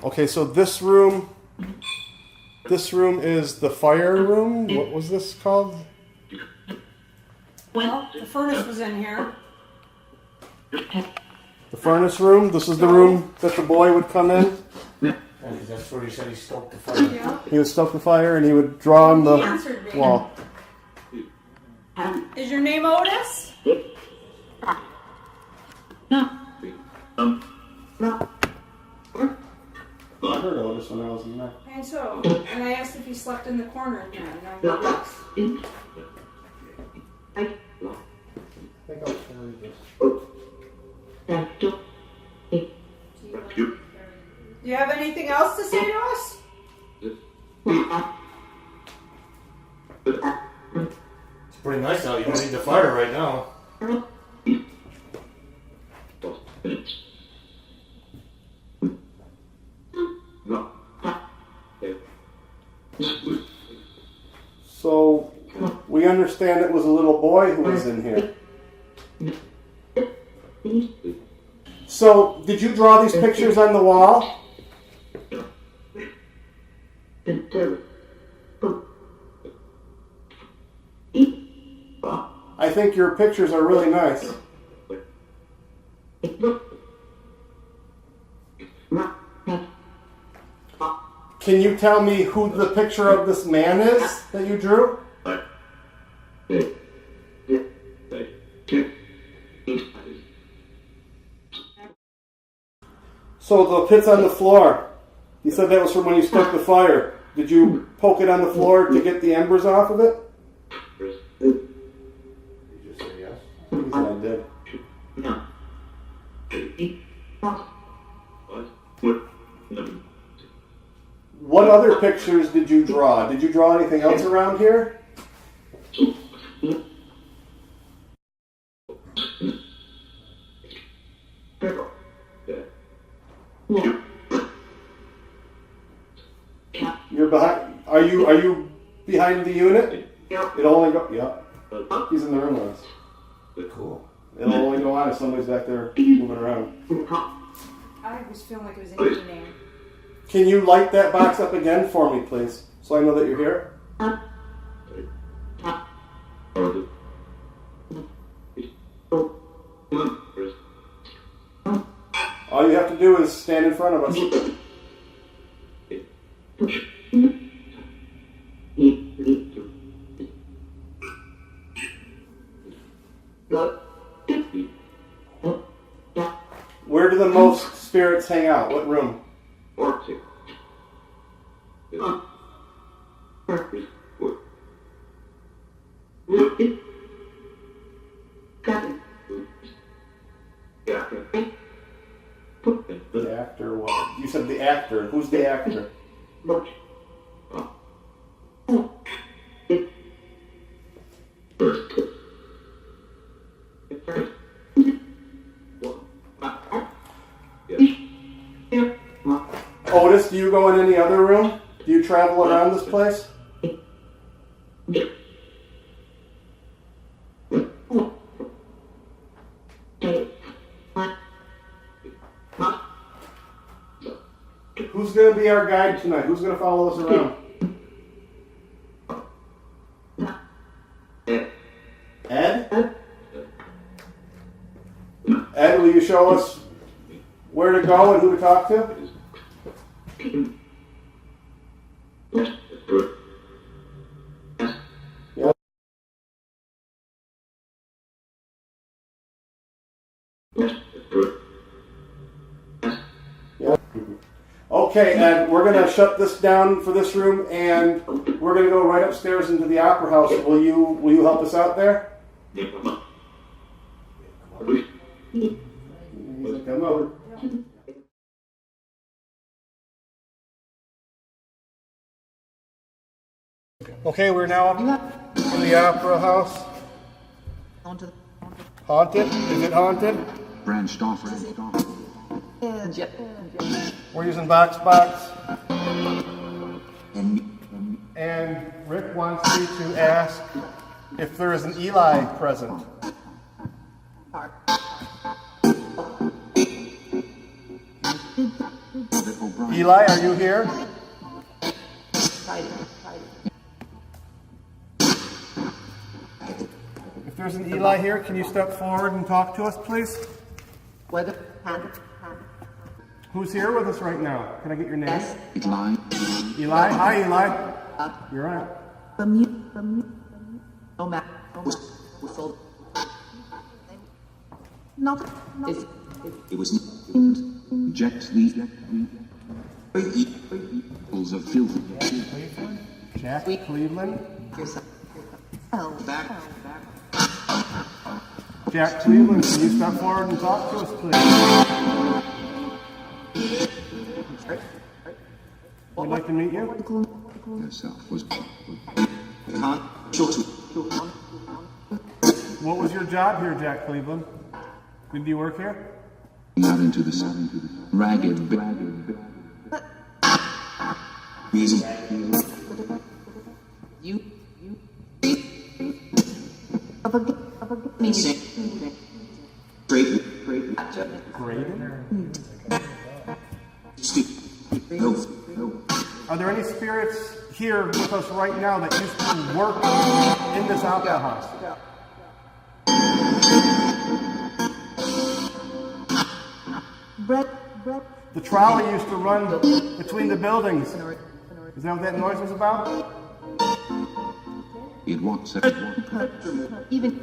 Okay, so this room is the fire room. What was this called? Well, the furnace was in here. The furnace room. This is the room that the boy would come in. That's where he said he stoked the fire. Yeah. He would stoke the fire and he would draw on the He answered me. wall. Is your name Otis? I heard Otis when I was in there. And so, and I asked if he slept in the corner in here, and I go, yes. I think I'll carry this. Do you have anything else to say to us? It's pretty nice out. You don't need the fire right now. So, we understand it was a little boy who was in here. So, did you draw these pictures on the wall? I think your pictures are really nice. Can you tell me who the picture of this man is that you drew? So the pit's on the floor. You said that was from when you stoked the fire. Did you poke it on the floor to get the embers off of it? Did you just say yes? He said I did. What other pictures did you draw? Did you draw anything else around here? You're behind. Are you behind the unit? It'll only go. Yeah. He's in the room with us. Cool. It'll only go on if somebody's back there moving around. I was feeling like it was an empty name. Can you light that box up again for me, please, so I know that you're here? All you have to do is stand in front of us. Where do the most spirits hang out? What room? The actor, what? You said the actor. Who's the actor? Otis, do you go in any other room? Do you travel around this place? Who's going to be our guide tonight? Who's going to follow us around? Ed? Ed, will you show us where to go and who to talk to? Yeah. Yeah. Okay, Ed, we're going to shut this down for this room, and we're going to go right upstairs into the opera house. Will you help us out there? Come over. Okay, we're now up in the opera house. Haunted? Is it haunted? Branched off. We're using box. And Rick wants me to ask if there is an Eli present. Eli, are you here? If there's an Eli here, can you step forward and talk to us, please? Who's here with us right now? Can I get your name? Eli. Eli? Hi, Eli. You're right. It was Jack equals of filth. Jack Cleveland? Jack Cleveland, can you step forward and talk to us, please? We'd like to meet you. Yourself was What was your job here, Jack Cleveland? Did you work here? out into the ragged reason. You Graydon? No. Are there any spirits here with us right now that used to work in this opera house? The trolley used to run between the buildings. Is that what that noise was about? It wants Even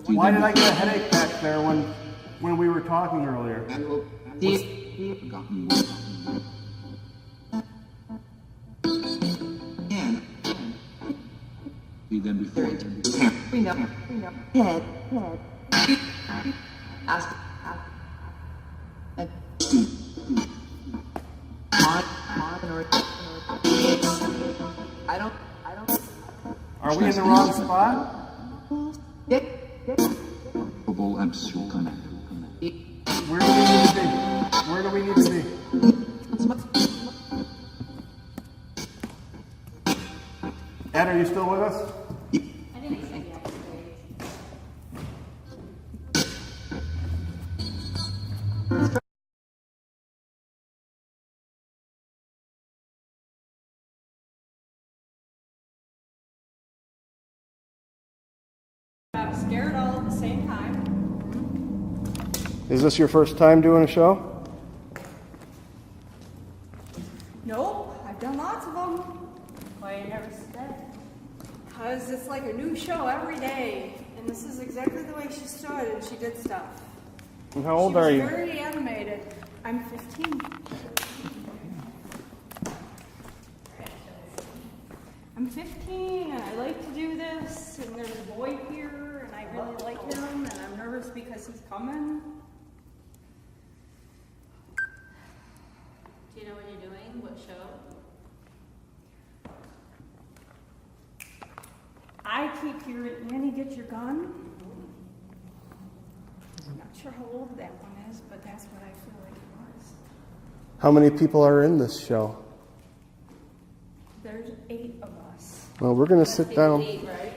Why did I get a headache back there when we were talking earlier? forgotten. See them before. we know. Head. Ask. I don't. Are we in the wrong spot? Probable and shall come. Where do we need to be? Where do we need to be? Ed, are you still with us? I'm scared all at the same time. Is this your first time doing a show? Nope, I've done lots of them. Why you never said? Because it's like a new show every day. And this is exactly the way she stood and she did stuff. And how old are She you? was very animated. I'm 15. I'm 15 and I like to do this. And there's a boy here and I really like him. And I'm nervous because he's coming. Do you know what you're doing? What show? I keep hearing, Annie, get your gun. I'm not sure how old that one is, but that's what I feel like it was. How many people are in this show? There's 8 of us. Well, we're going to sit down. Right?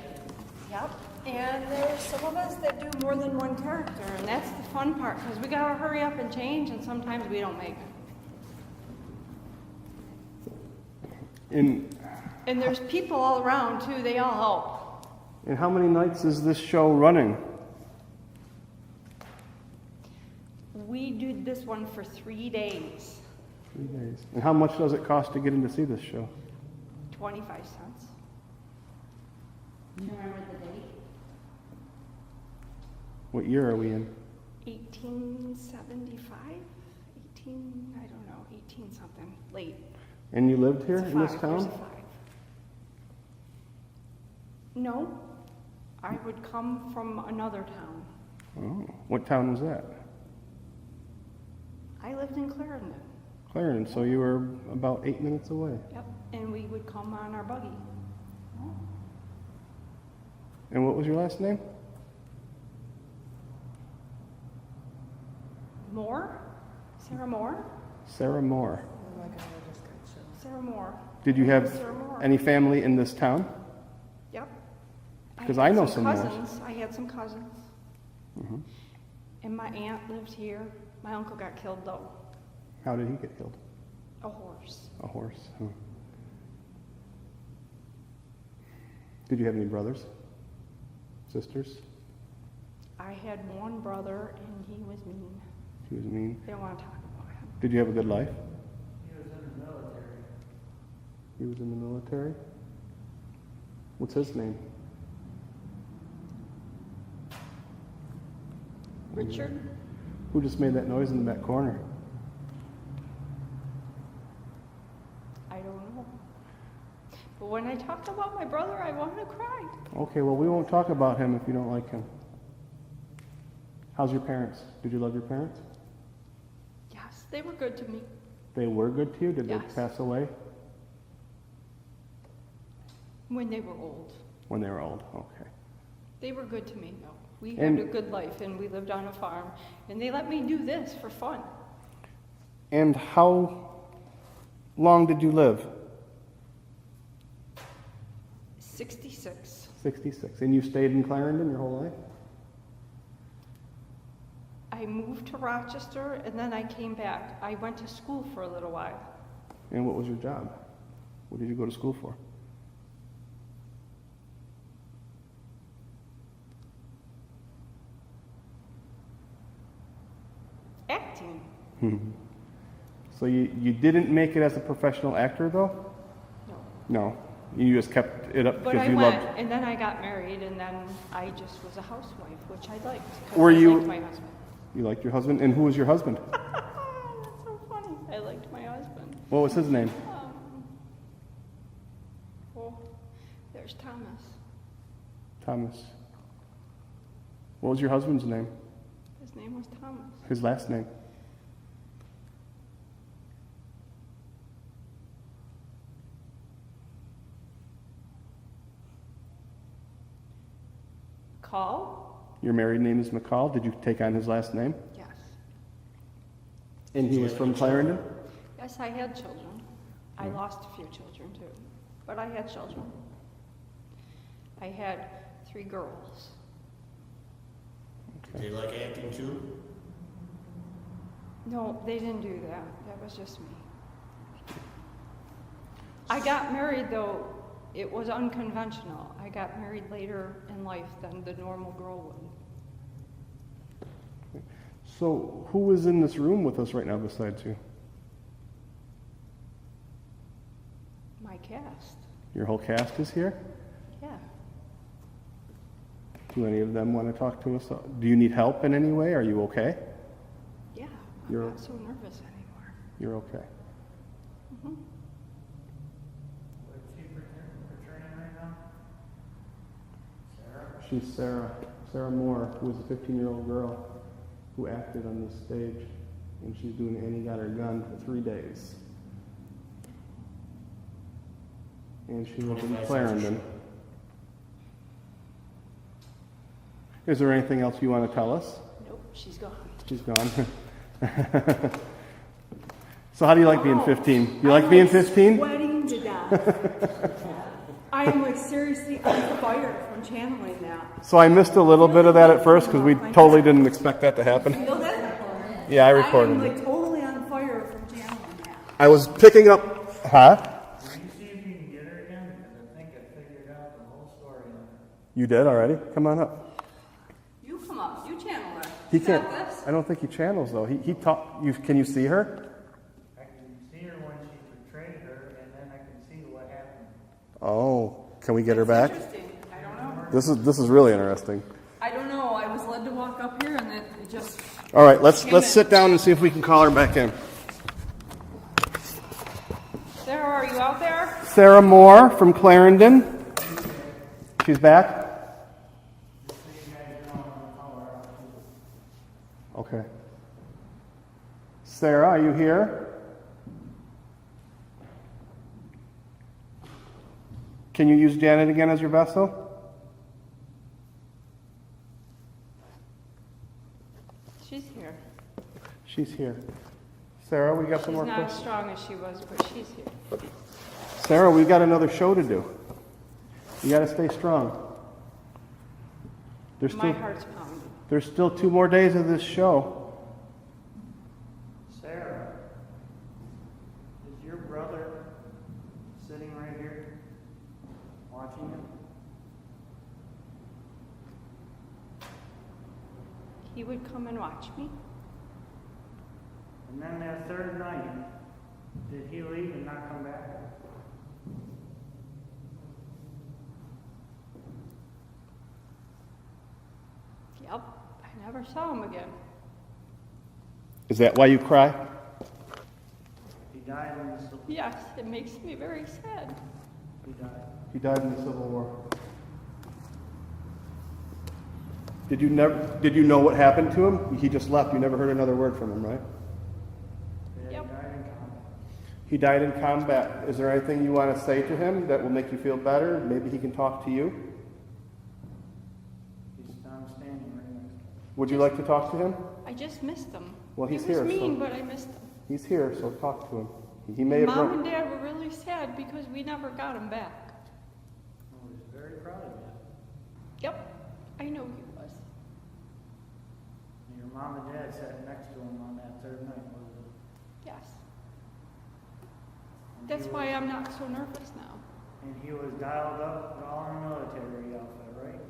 Yep. And there's some of us that do more than one character, and that's the fun part, because we gotta hurry up and change, and sometimes we don't make it. And there's people all around too, they all help. And how many nights is this show running? We did this one for 3 days. 3 days. And how much does it cost to get in to see this show? 25 cents. Do you remember the date? What year are we in? 1875? I don't know, 18 something, late. And you lived here It's a in this 5, there's a town? 5. No, I would come from another town. Oh, what town was that? I lived in Clarendon. Clarendon, so you were about 8 minutes away. Yep, and we would come on our buggy. And what was your last name? Moore? Sarah Moore? Sarah Moore. Sarah Moore. Did you have Sarah Moore. any family in this town? Yep. Because had I know some Moores. cousins. I had some cousins. And my aunt lived here. My uncle got killed though. How did he get killed? A horse. A horse. Huh. Did you have any brothers? Sisters? I had one brother and he was mean. He was mean. They don't want to talk about him. Did you have a good life? He was in the military. He was in the military? What's his name? Richard? Who just made that noise in the back corner? I don't know. But when I talk about my brother, I want to cry. Okay, well, we won't talk about him if you don't like him. How's your parents? Did you love your parents? Yes, they were good to me. They were good to you? Did Yes. they pass away? When they were old. When they were old, okay. They were good to me, though. We And- had a good life, and we lived on a farm. And they let me do this for fun. And how long did you live? 66. 66. And you stayed in Clarendon your whole life? I moved to Rochester, and then I came back. I went to school for a little while. And what was your job? What did you go to school for? Acting. So you didn't make it as a professional actor, though? No. No. You just kept it up But because I you went, loved... and then I got married, and then I just was a housewife, which I liked. 'Cause Were I you- liked my husband. You liked your husband? And who was your husband? That's so funny. I liked my husband. What was his name? Well, there's Thomas. Thomas. What was your husband's name? His name was Thomas. His last name? Call? Your married name is McCall. Did you take on his last name? Yes. And he was from Clarendon? Yes, I had children. I lost a few children too, but I had children. I had 3 girls. Did they like acting too? No, they didn't do that. That was just me. I got married though. It was unconventional. I got married later in life than the normal girl would. So who is in this room with us right now besides you? My cast. Your whole cast is here? Yeah. Do any of them want to talk to us? Do you need help in any way? Are you okay? Yeah. I'm You're- not so nervous anymore. You're okay. What's she portraying right now? Sarah? She's Sarah. Sarah Moore, who was a 15-year-old girl who acted on this stage. And she's doing Annie Got Her Gun for 3 days. And she lives in 25 cents a Clarendon. show. Is there anything else you want to tell us? Nope, she's gone. She's gone. So how do you like being Oh, 15? You like being 15? Sweating to death. I am like seriously on fire from channeling that. So I missed a little bit of that at first because we totally didn't expect that to happen. Feel that? Yeah, I I am recorded like it. totally on fire from channeling that. I was picking up... Huh? Will you see if you can get her again? Because I think I figured out the whole story on her. You did already? Come on up. You come up. You channel her. He You can't... got this? I don't think he channels, though. He talk... Can you see her? I can see her when she portrayed her, and then I can see what happened. Oh. Can we get her That's back? interesting. I don't know. This is really interesting. I don't know. I was led to walk up here and it just... All right, let's sit down and see if we can call her back in. Sarah, are you out there? Sarah Moore from Clarendon. She's back? Okay. Sarah, are you here? Can you use Janet again as your vessel? She's here. She's here. Sarah, we got some She's more not as questions. strong as she was, but she's here. Sarah, we've got another show to do. You got to stay strong. There's My still, heart's pounding. there's still 2 more days of this show. Sarah, is your brother sitting right here watching it? He would come and watch me. And then that third night, did he leave and not come back? Yep, I never saw him again. Is that why you cry? He died in the Civil Yes, it makes me very sad. He died. He died in the Civil War. Did you know what happened to him? He just left. You never heard another word from him, right? Yeah, Yep. he died in combat. He died in combat. Is there anything you want to say to him that will make you feel better? Maybe he can talk to you. I'm standing right next to him. Would you like to talk to him? I just missed him. Well, he's he was here, mean, so- but I missed him. He's here, so talk to him. He may have Mom grown. and Dad were really sad because we never got him back. I was very proud of you. Yep, I know he was. And your mom and dad sat next to him on that third night, wasn't it? Yes. And That's he why was- I'm not so nervous now. And he was dialed up all in military outfit, right?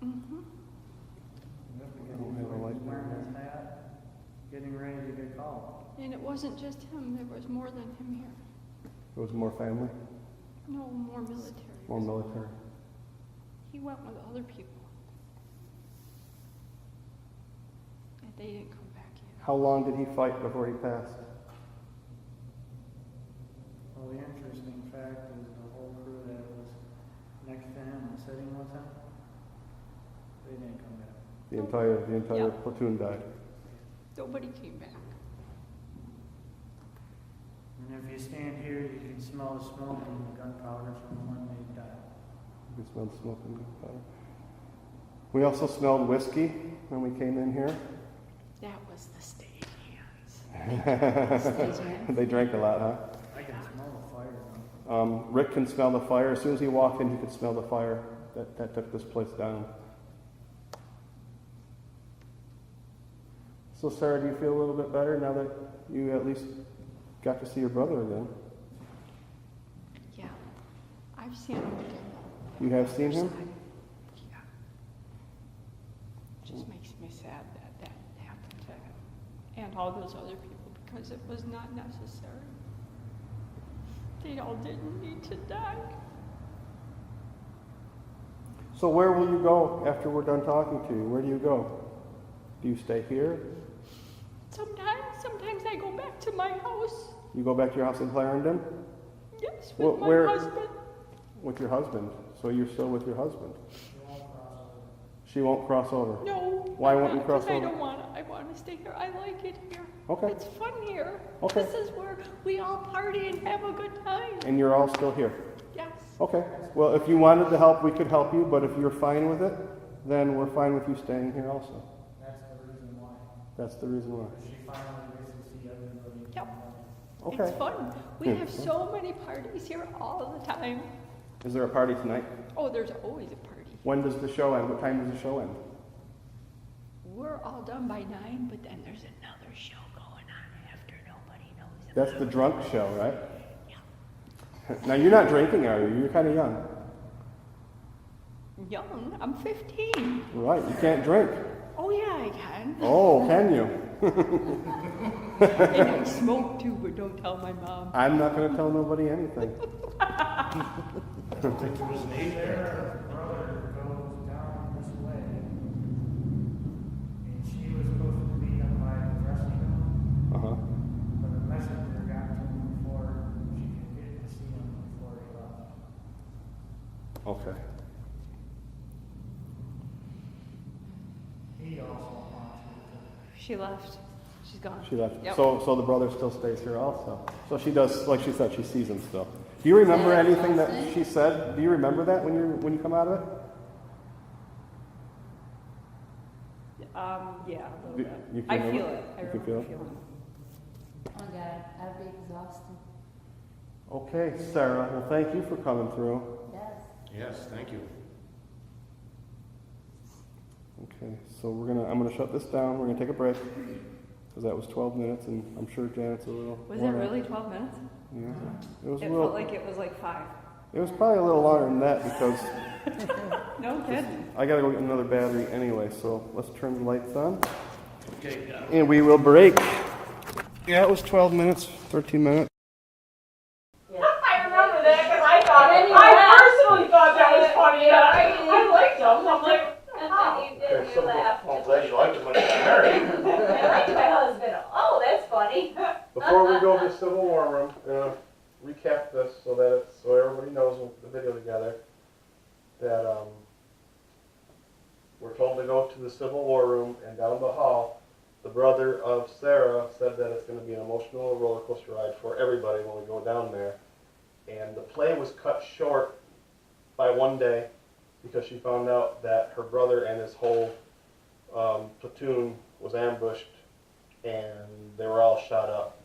Mm-hmm. Because don't he have a was light wearing there. his hat, getting ready to get called. And it wasn't just him, there was more than him here. It was more family, No, more military. more military. He went with other people. And they didn't come back yet. How long did he fight before he passed? Well, the interesting fact is the whole crew that was next to him and sitting with him, they didn't come back. The entire Yeah. platoon died. Nobody came back. And if you stand here, you can smell the smoke and the gunpowder from when they died. We smelled smoke and gunpowder. We also smelled whiskey when we came in here. That was the stage hands. They drank a lot, huh? I can smell the fire now. Rick can smell the fire. As soon as he walked in, he could smell the fire that took this place down. So, Sarah, do you feel a little bit better now that you at least got to see your brother again? Yeah. I've seen him again. You have seen him? Yeah. It just makes me sad that happened to him. And all those other people, because it was not necessary. They all didn't need to die. So where will you go after we're done talking to you? Where do you go? Do you stay here? Sometimes I go back to my house. You go back to your house in Clarendon? Yes, Well, with my where- husband. With your husband. So you're still with your husband. She won't cross over. No. Why I'm won't you not, cross 'cause I over? don't want to. I want to stay here. I like it here. Okay. It's fun here. Okay. This is where we all party and have a good time. And you're all still here? Yes. Okay. Well, if you wanted to help, we could help you, but if you're fine with it, then we're fine with you staying here also. That's the reason why. That's the reason why. She finally gets to see everybody. Yep. Okay. It's fun. We Yeah. have so many parties here all the time. Is there a party tonight? Oh, there's always a party. When does the show end? What time does the show end? We're all done by 9, but then there's another show going on after nobody knows about. That's the drunk show, right? Now, you're not drinking, are you? You're kind of young. Young? I'm 15. Right. You can't drink. Oh yeah, I can. Oh, can you? And I smoke too, but don't tell my mom. I'm not going to tell nobody anything. Their brother goes down this way, and she was supposed to meet him by the dressing room, Uh-huh. but a messenger got to him before she could get to see him before he left. Okay. He also wants you She left. She's gone. She left. Yep. So the brother still stays here also. So she does, like she said, she sees him still. Do you remember anything that she said? Do you remember that when you come out of it? Yeah, a little You- bit. you can I remember? feel it. I You can remember feel it? feeling it. Oh God, I'd be exhausted. Okay, Sarah. Well, thank you for coming through. Yes. Yes, thank you. Okay, so I'm gonna shut this down. We're gonna take a break because that was 12 minutes, and I'm sure Janet's a little. Was it worn out. really 12 minutes? Yeah, it was a It little. felt like it was like 5. It was probably a little longer than that because No kidding. I gotta go get another battery anyway. So let's turn the lights on, Okay, got it. and we will break. Yeah, it was 12 minutes, 13 minutes. I remember that because I personally thought that was funny. And I liked them. I'm like, oh. Okay, so, I'm glad you liked it when you got married. I liked my husband. Oh, that's funny. Before we go to the Civil War room, recap this so everybody knows with the video together that we're told to go to the Civil War room, and down the hall, the brother of Sarah said that it's going to be an emotional roller coaster ride for everybody when we go down there. And the play was cut short by one day because she found out that her brother and his whole platoon was ambushed and they were all shot up.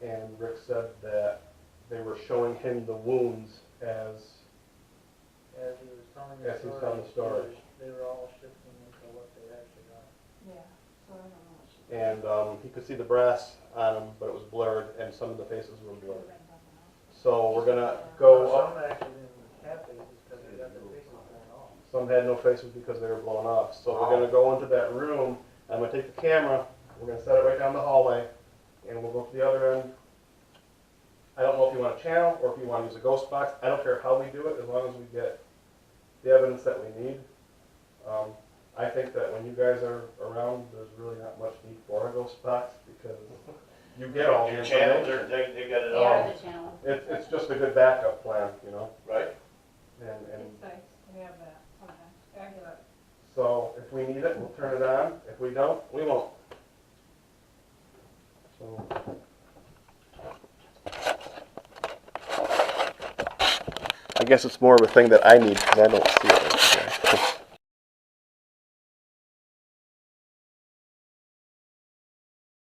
And Rick said that they were showing him the wounds as As he was telling As he was telling the story. They were all shifting into what they actually got. Yeah. So I don't know what she and he could see the brass on them, but it was blurred, and some of the faces were blurred. So we're gonna go up. Some actually didn't have faces because they got their faces blown off. Some had no faces because they were blown off. So we're gonna go into that room. I'm gonna take the camera. We're gonna set it right down the hallway, and we'll go to the other end. I don't know if you want a channel or if you want to use a ghost box. I don't care how we do it, as long as we get the evidence that we need. I think that when you guys are around, there's really not much need for a ghost box because you get all the Your channels, information. they got it They are all, the channel. It's just a good backup plan, right? And It's nice to have that. Okay. I get it. so if we need it, we'll turn it on. If we don't, we won't. So. I guess it's more of a thing that I need because I don't see it.